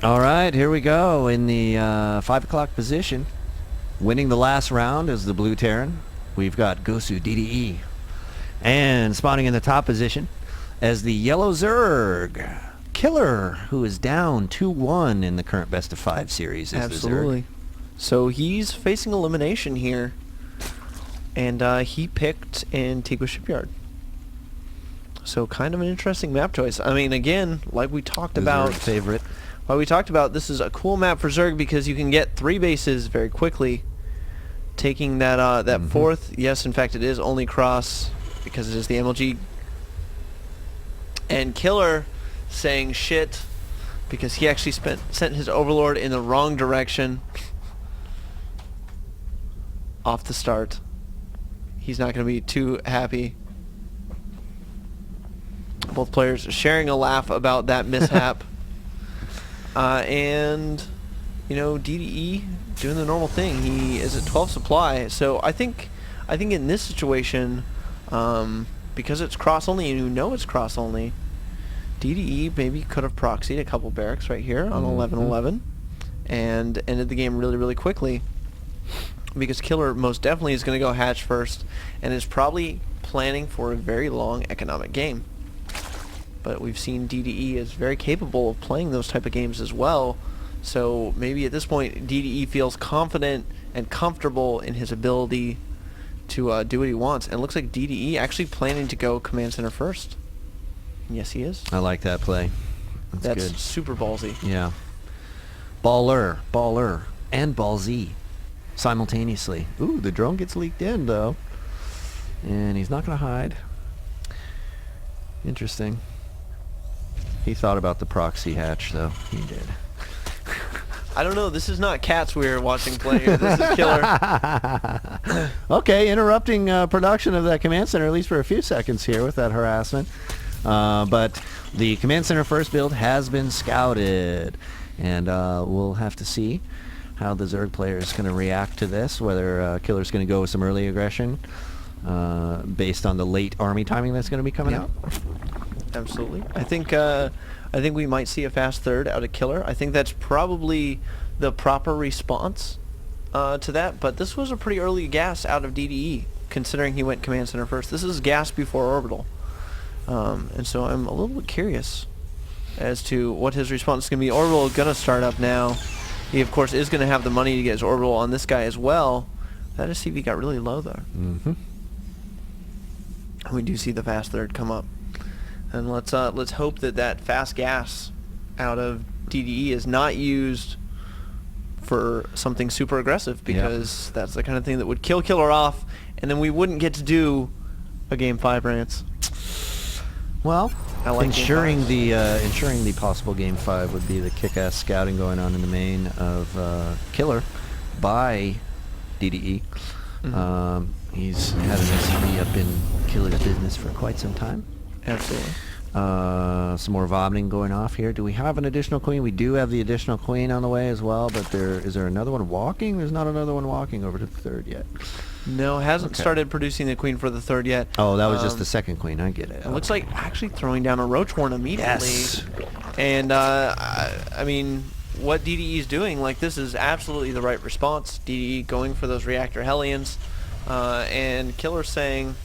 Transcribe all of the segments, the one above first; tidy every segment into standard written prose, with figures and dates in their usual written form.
All right, here we go in the 5 o'clock position. Winning the last round is the blue Terran. We've got GoSuDDE. And spawning in the top position as the yellow Zerg. dKiLLeR, who is down 2-1 in the current best of 5 series. Is Absolutely. So he's facing elimination here. And he picked Antigua Shipyard. So kind of an interesting map choice. I mean, again, like we talked about... favorite. Like we talked about, this is a cool map for Zerg because you can get 3 bases very quickly. Taking that that fourth, yes, in fact, it is only cross because it is the MLG. And dKiLLeR saying shit because he actually sent his Overlord in the wrong direction off the start. He's not going to be too happy. Both players sharing a laugh about that mishap. And, you know, dDE doing the normal thing. He is at 12 supply. So I think in this situation, because it's cross only and you know it's cross only, dDE maybe could have proxied a couple barracks right here on 11-11 and ended the game really, really quickly. Because dKiLLeR most definitely is going to go hatch first and is probably planning for a very long economic game. But we've seen dDE is very capable of playing those type of games as well. So maybe at this point dDE feels confident and comfortable in his ability to do what he wants. And it looks like dDE actually planning to go command center first. And yes, he is. I like that play. That's good. super ballsy. Yeah. Baller, and ballsy simultaneously. Ooh, the drone gets leaked in though. And he's not going to hide. Interesting. He thought about the proxy hatch, though. He did. I don't know. This is not cats we're watching play here. This is dKiLLeR. Okay, interrupting production of that command center, at least for a few seconds here with that harassment. But the command center first build has been scouted. And we'll have to see how the Zerg player is going to react to this, whether dKiLLeR's going to go with some early aggression based on the late army timing that's going to be coming out. Absolutely. I think we might see a fast third out of dKiLLeR. I think that's probably the proper response to that. But this was a pretty early gas out of dDE, considering he went command center first. This is gas before orbital. And so I'm a little bit curious as to what his response is going to be. Orbital going to start up now. He, of course, is going to have the money to get his orbital on this guy as well. That SCV got really low there. We do see the fast third come up. And let's hope that fast gas out of dDE is not used for something super aggressive, because that's the kind of thing that would kill dKiLLeR off, and then we wouldn't get to do a Game 5 Rance. Well, I like ensuring the possible Game 5 would be the kick-ass scouting going on in the main of dKiLLeR by dDE. He's had an SCV up in dKiLLeR's business for quite some time. Absolutely. Some more vomiting going off here. Do we have an additional queen? We do have the additional queen on the way as well, but is there another one walking? There's not another one walking over to the third yet. No, hasn't started producing the queen for the third yet. Oh, that was just the second queen. I get it. It looks like actually throwing down a roach horn immediately. Yes. And I mean, what dDE is doing, like, this is absolutely the right response. dDE going for those reactor Hellions, and dKiLLeR saying,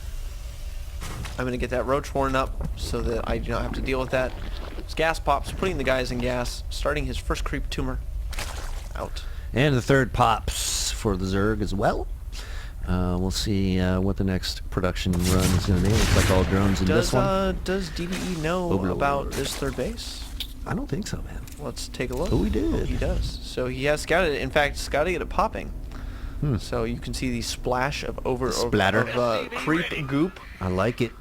I'm going to get that roach horn up so that I do not have to deal with that. It's gas pops, putting the guys in gas, starting his first creep tumor out. And the third pops for the Zerg as well. We'll see what the next production run is going to be. Looks like all drones in this one. Does dDE know about this third base? I don't think so, man. Let's take a look. Oh, he did. Oh, he does. So he has scouted it. In fact, scouting it popping. So you can see the splash of creep goop. I like it.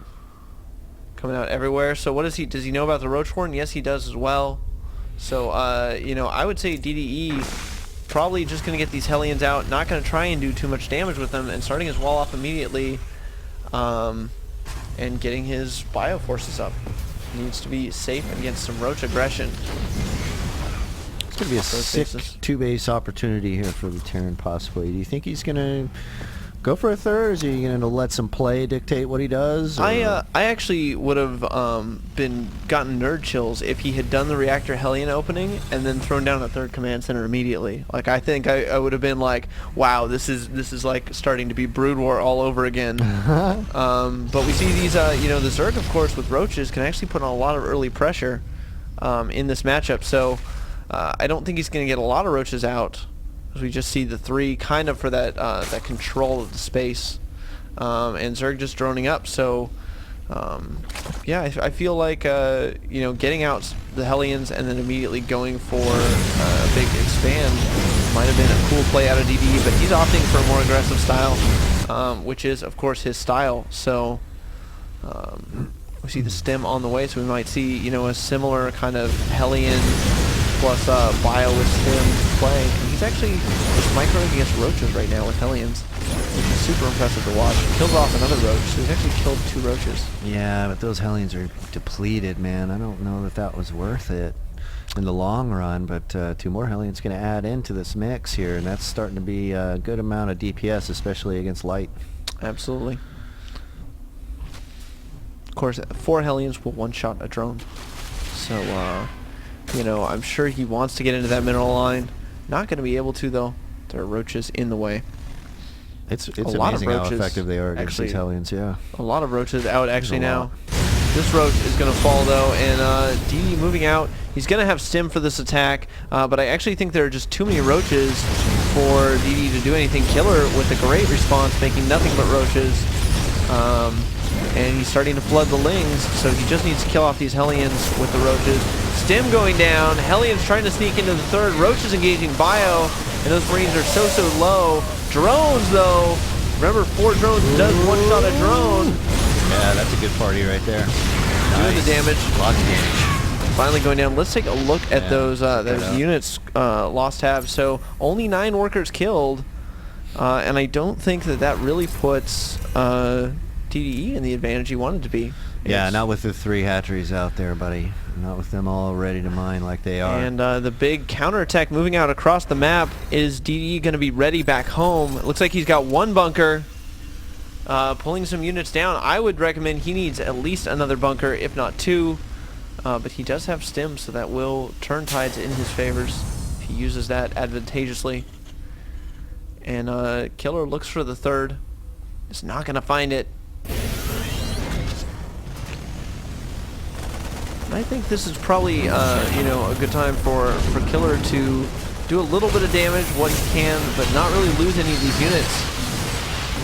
Coming out everywhere. So what does he know about the roach horn? Yes, he does as well. So you know, I would say dDE probably just going to get these Hellions out, not going to try and do too much damage with them, and starting his wall off immediately, and getting his bio forces up. Needs to be safe against some roach aggression. It's going to be a sick two-base opportunity here for the Terran, possibly. Do you think he's going to go for a third, or is he going to let some play dictate what he does? Or? I actually would have gotten nerd chills if he had done the reactor Hellion opening and then thrown down a third command center immediately. Like, I think I would have been like, wow, this is like starting to be Brood War all over again. But we see these, you know, the Zerg, of course, with roaches can actually put on a lot of early pressure in this matchup. So I don't think he's going to get a lot of roaches out. As we just see the 3 kind of for that that control of the space, and Zerg just droning up. So yeah, I feel like you know, getting out the Hellions and then immediately going for a big expand might have been a cool play out of DDE, but he's opting for a more aggressive style, which is of course his style. So we see the stem on the way, so we might see, you know, a similar kind of Hellion plus bio with stem play. And he's actually just microing against roaches right now with Hellions, which is super impressive to watch. Kills off another roach, so he's actually killed 2 roaches. Yeah, but those Hellions are depleted, man. I don't know that that was worth it in the long run, but 2 more Hellions going to add into this mix here, and that's starting to be a good amount of DPS, especially against light. Absolutely. Of course, 4 Hellions will one-shot a drone. So, you know, I'm sure he wants to get into that mineral line. Not going to be able to, though. There are roaches in the way. It's amazing how effective they are against these Hellions, yeah. A lot of roaches out actually now. This roach is going to fall, though, and DD moving out. He's going to have stim for this attack, but I actually think there are just too many roaches for DD to do anything. killer with a great response, making nothing but roaches. And he's starting to flood the lings, so he just needs to kill off these Hellions with the roaches. Stim going down, Hellions trying to sneak into the third, roaches engaging bio, and those Marines are so low. Drones, though, remember 4 drones does one-shot a drone. Yeah, that's a good party right there. Doing the damage. Lots of damage. Finally going down. Let's take a look at those units lost halves. So only 9 workers killed, and I don't think that really puts DDE in the advantage he wanted to be. Yeah, not with the 3 hatcheries out there, buddy. Not with them all ready to mine like they are. And the big counterattack moving out across the map. Is DDE going to be ready back home? It looks like he's got 1 bunker, pulling some units down. I would recommend he needs at least another bunker, if not 2. But he does have stim, so that will turn tides in his favors if he uses that advantageously. And killer looks for the 3rd. Is not going to find it. I think this is probably, you know, a good time for killer to do a little bit of damage, what he can, but not really lose any of these units.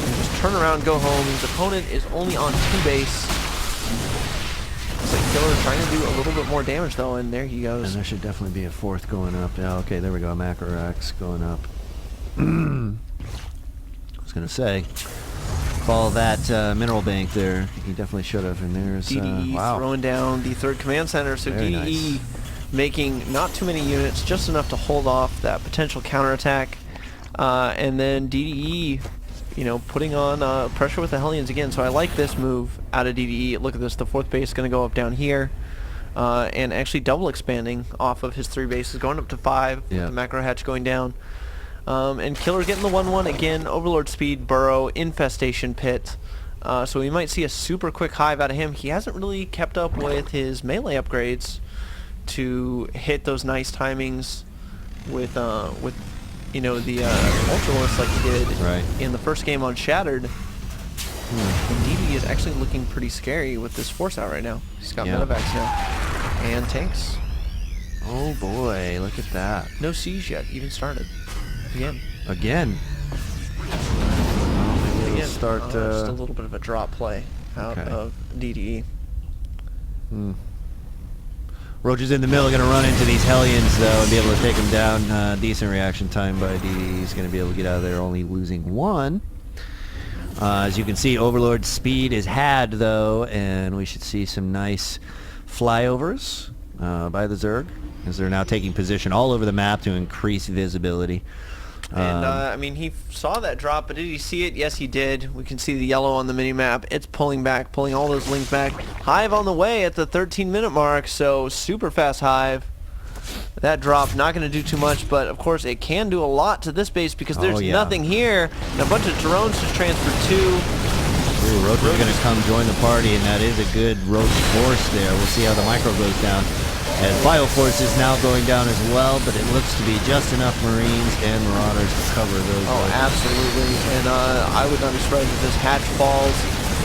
And just turn around, go home. His opponent is only on 2 base. Looks like killer trying to do a little bit more damage, though, and there he goes. And there should definitely be a 4th going up. Yeah, okay, there we go. Macrorax going up. I was going to say, follow that mineral bank there. He definitely should have. And there's DDE throwing down the 3rd command center. So Very DDE nice. Making not too many units, just enough to hold off that potential counterattack. And then DDE, you know, putting on pressure with the Hellions again. So I like this move out of DDE. Look at this. The 4th base is going to go up down here. And actually double expanding off of his 3 bases, going up to 5. Yeah. With the macro hatch going down. And killer getting the 1-1 again. Overlord speed, burrow, infestation pit. So we might see a super quick hive out of him. He hasn't really kept up with his melee upgrades to hit those nice timings with you know, the ultralists like he did in the first game on Shattered. And DD is actually looking pretty scary with this force out right now. He's got medevacs now and tanks. Oh boy, look at that. No siege yet, even started. Again. Maybe it'll start just a little bit of a drop play out of DDE. Roach is in the middle, going to run into these Hellions though and be able to take them down. Decent reaction time by DDE. He's going to be able to get out of there, only losing 1. As you can see, Overlord speed is had though, and we should see some nice flyovers by the Zerg, as they're now taking position all over the map to increase visibility. And I mean, he saw that drop, but did he see it? Yes, he did. We can see the yellow on the mini-map. It's pulling back, pulling all those lings back. Hive on the way at the 13-minute mark, so super fast Hive. That drop not going to do too much, but of course it can do a lot to this base because there's nothing here. And a bunch of drones to transfer to. Ooh, Roach is going to come join the party, and that is a good Roach force there. We'll see how the micro goes down. And Bioforce is now going down as well, but it looks to be just enough Marines and Marauders to cover those. Oh, absolutely. And I would not be surprised if this hatch falls.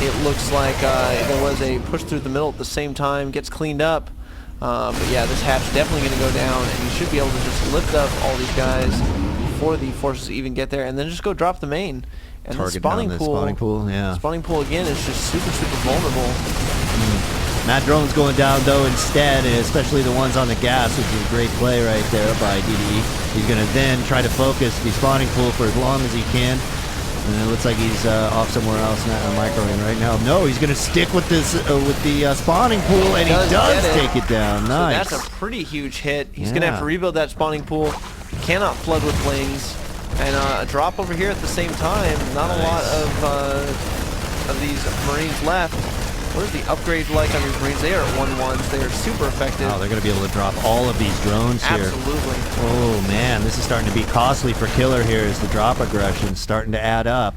It looks like there was a push through the middle at the same time, gets cleaned up. But yeah, this hatch definitely going to go down, and you should be able to just lift up all these guys before the forces even get there, and then just go drop the main. And Target the spawning pool, yeah. Spawning pool again is just super vulnerable. Mad Drone's going down though instead, especially the ones on the gas, which is a great play right there by dKiLLeR. He's going to then try to focus the spawning pool for as long as he can. And it looks like he's off somewhere else, not microing right now. No, he's going to stick with this with the spawning pool, and he does take it down. Nice. So that's a pretty huge hit. He's going to have to rebuild that spawning pool. Cannot flood with wings. And a drop over here at the same time. Not a lot of these Marines left. What is the upgrade like on these Marines? They are at 1-1s. They are super effective. Oh, they're going to be able to drop all of these drones here. Absolutely. Oh, man. This is starting to be costly for dKiLLeR here as the drop aggression starting to add up.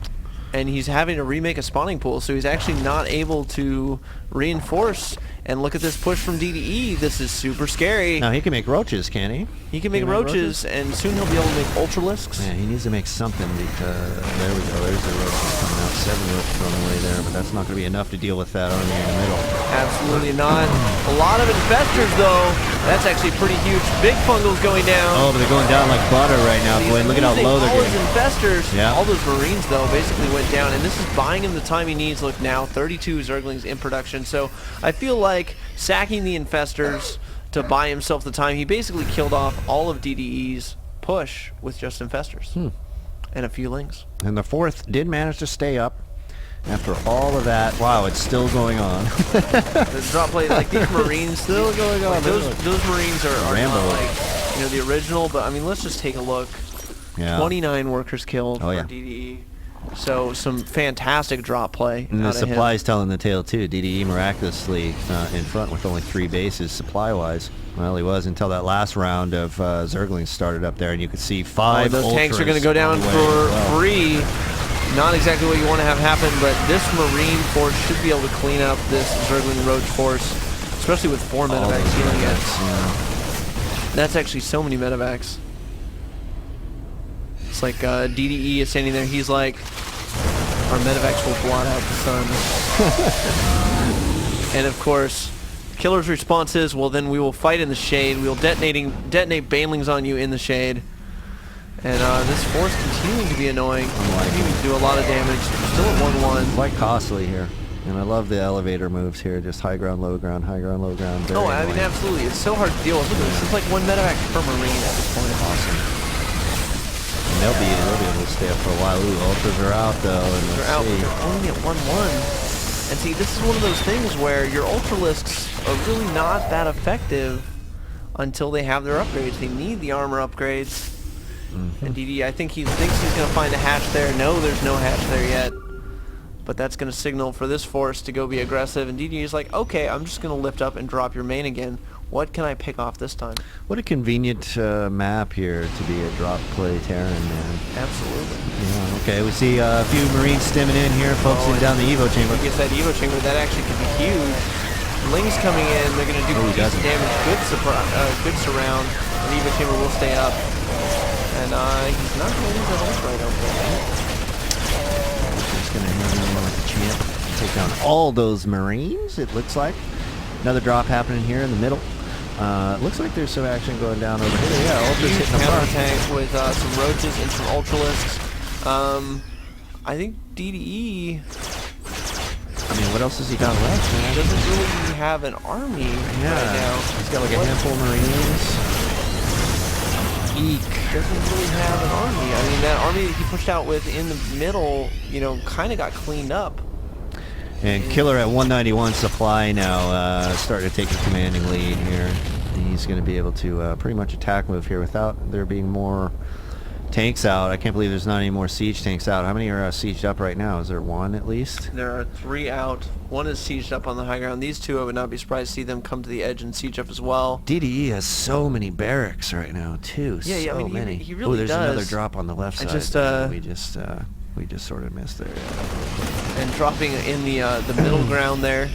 And he's having to remake a spawning pool, so he's actually not able to reinforce. And look at this push from dKiLLeR. This is super scary. Now, he can make roaches, can he? He can make roaches, and soon he'll be able to make ultralisks. Yeah, he needs to make something because there we go. There's the roaches coming out. 7 roaches on the way there, but that's not going to be enough to deal with that army in the middle. Absolutely not. A lot of infestors, though. That's actually pretty huge. Big fungals going down. Oh, but they're going down like butter right now. Boy, look at how low they're getting. getting. All those infestors, yeah. All those Marines, though, basically went down, and this is buying him the time he needs. Look now, 32 Zerglings in production. So I feel like sacking the infestors to buy himself the time, he basically killed off all of dKiLLeR's push with just infestors and a few lings. And the 4th did manage to stay up after all of that. Wow, it's still going on. The drop play, like these Marines, still going on. Like those Marines are Rambo. not like the original, but I mean, let's just take a look. Yeah. 29 workers killed for yeah. dKiLLeR. So some fantastic drop play. And the supply's telling the tale too. dKiLLeR miraculously in front with only 3 bases supply-wise. Well, he was until that last round of Zerglings started up there, and you could see 5 those ultras tanks are going to go down for free. Not exactly what you want to have happen, but this Marine force should be able to clean up this Zergling Roach force, especially with 4 medevacs healing it. Yeah. That's actually so many medevacs. It's like dKiLLeR is standing there. He's like, our medevacs will blot out the sun. And of course, dKiLLeR's response is, well, then we will fight in the shade. We will detonate banelings on you in the shade. And this force continuing to be annoying. Continuing to do a lot of damage. Still at 1-1. Quite costly here. And I love the elevator moves here. Just high ground, low ground, high ground, low ground. Very I mean, absolutely. It's so hard to deal with. Look at this. It's like 1 medevac per Marine at this point. Awesome. And they'll be able to stay up for a while. Ooh, ultras are out though. And they're out, but they're only at 1-1. And see, this is one of those things where your ultralisks are really not that effective until they have their upgrades. They need the armor upgrades. And dKiLLeR, I think he thinks he's going to find a hatch there. No, there's no hatch there yet. But that's going to signal for this force to go be aggressive. And dKiLLeR is like, okay, I'm just going to lift up and drop your main again. What can I pick off this time? What a convenient map here to be a drop play Terran, man. Absolutely. Yeah, okay, we see a few Marines stimming in here, focusing down the Evo chamber. He gets that Evo chamber. That actually could be huge. Lings coming in. They're going to do decent damage. Good surround. The Evo chamber will stay up. And he's not going to lose that ult right over there. He's going to hang in like a champ. Take down all those Marines, it looks like. Another drop happening here in the middle. Looks like there's some action going down over here. Yeah, ultras hitting the front. Tank with some roaches and some ultralisks. I think dKiLLeR... I mean, what else has he got left, man? Doesn't really have an army right now. He's got like a handful of Marines. Eek. Doesn't really have an army. I mean, that army that he pushed out with in the middle, kind of got cleaned up. And dKiLLeR at 191 supply now, starting to take a commanding lead here. And he's going to be able to pretty much attack move here without there being more tanks out. I can't believe there's not any more siege tanks out. How many are sieged up right now? Is there one at least? There are 3 out. 1 is sieged up on the high ground. These 2, I would not be surprised to see them come to the edge and siege up as well. dDE has so many barracks right now too. Yeah, so I mean, many. he really there's does. another drop on the left side. We just sort of missed there. And dropping in the middle ground there.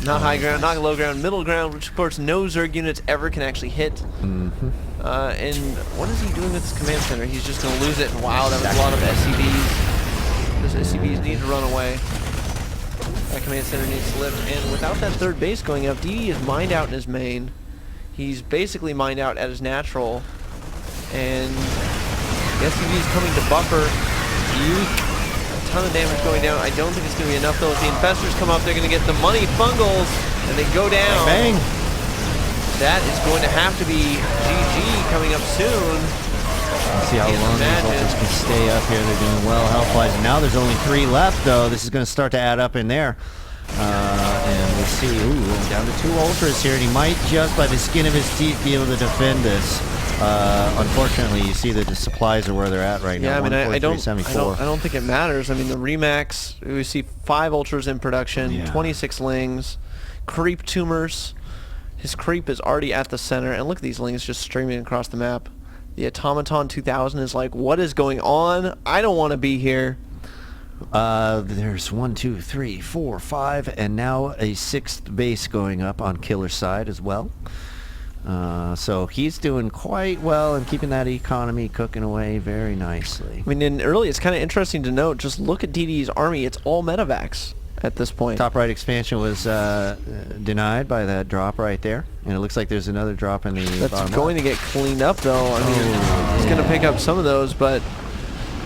Not high ground, not low ground, middle ground, which of course no Zerg units ever can actually hit. Mm-hmm. And what is he doing with his command center? He's just going to lose it. And wow, that was a lot of SCVs. Those SCVs need to run away. That command center needs to live. And without that third base going up, dDE is mined out in his main. He's basically mined out at his natural. And the SCV is coming to buffer. A ton of damage going down. I don't think it's going to be enough though. If the infestors come up, they're going to get the money fungals, and they go down. Bang! That is going to have to be GG coming up soon. Let's see how long these ultras can stay up here. They're doing well health-wise. Now there's only 3 left though. This is going to start to add up in there. And we'll see. Ooh, down to 2 ultras here, and he might just by the skin of his teeth be able to defend this. Unfortunately, you see that the supplies are where they're at right now. Yeah, I mean, I don't think it matters. I mean, the Remax, we see 5 ultras in production, 26 lings, creep tumors. His creep is already at the center, and look at these lings just streaming across the map. The Automaton 2000 is like, what is going on? I don't want to be here. There's 1, 2, 3, 4, 5, and now a 6th base going up on dKiLLeR's side as well. So he's doing quite well and keeping that economy cooking away very nicely. I mean, and early, it's kind of interesting to note, just look at dDE's army. It's all medevacs at this point. Top right expansion was denied by that drop right there. And it looks like there's another drop in the That's going to get cleaned up, though. I mean, he's going to pick up some of those, but...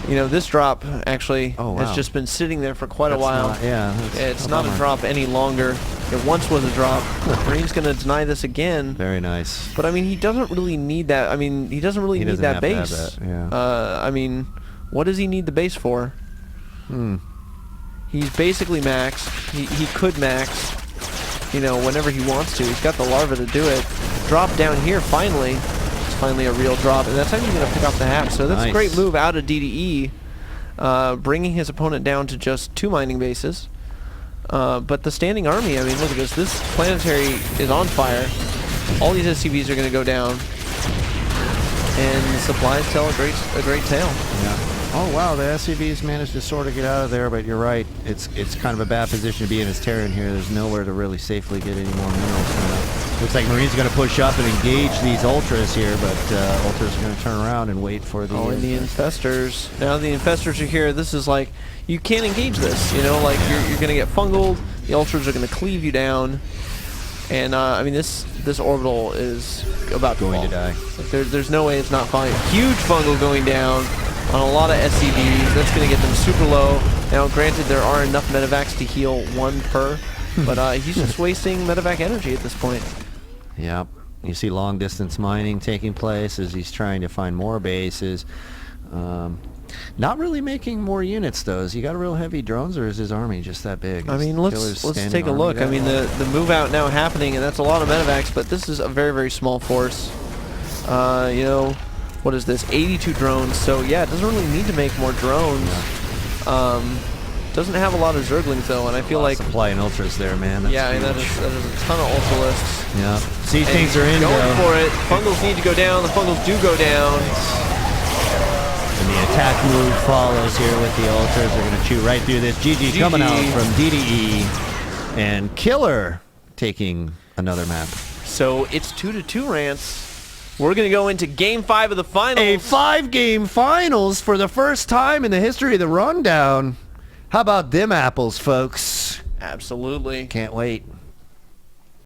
You know, this drop actually has just been sitting there for quite a while. It's not a drop any longer. It once was a drop. Green's going to deny this again. Very nice. But I mean, he doesn't really need that. I mean, he doesn't really need that base. I mean, what does he need the base for? He's basically maxed. He could max, you know, whenever he wants to. He's got the larva to do it. Drop down here finally. Finally a real drop, and that's how he's going to pick off the half. So that's a great move out of dDE, bringing his opponent down to just 2 mining bases. But the standing army, I mean, look at this. This planetary is on fire. All these SCVs are going to go down, and the supplies tell a great tale. Yeah. Oh wow, the SCVs managed to sort of get out of there, but you're right. It's kind of a bad position to be in as Terran here. There's nowhere to really safely get any more minerals. Looks like Marine's going to push up and engage these ultras here, but ultras are going to turn around and wait for the... and the infestors. Now the infestors are here. This is like, you can't engage this, you know, like you're going to get fungled. The ultras are going to cleave you down. And I mean, this orbital is about to fall. To die. Like, there's no way it's not falling. Huge fungal going down on a lot of SCVs. That's going to get them super low. Now, granted, there are enough medevacs to heal 1 per, but he's just wasting medevac energy at this point. Yep. You see long distance mining taking place as he's trying to find more bases. Not really making more units though. Has he got real heavy drones, or is his army just that big? I mean, let's take a look. I mean, the move out now happening, and that's a lot of medevacs, but this is a very, very small force. You know, what is this? 82 drones. So yeah, it doesn't really need to make more drones. Doesn't have a lot of Zerglings though, and I feel like supply and ultras there, man. That's huge. That is a ton of ultralists. Yeah. Siege tanks are in going for it. Fungals need to go down. The Fungals do go down. And the attack move follows here with the ultras. They're going to chew right through this. GG coming out from dDE, and dKiLLeR taking another map. So it's 2-2, Rance. We're going to go into Game 5 of the finals. A 5-game finals for the first time in the history of the rundown. How about them apples, folks? Absolutely. Can't wait.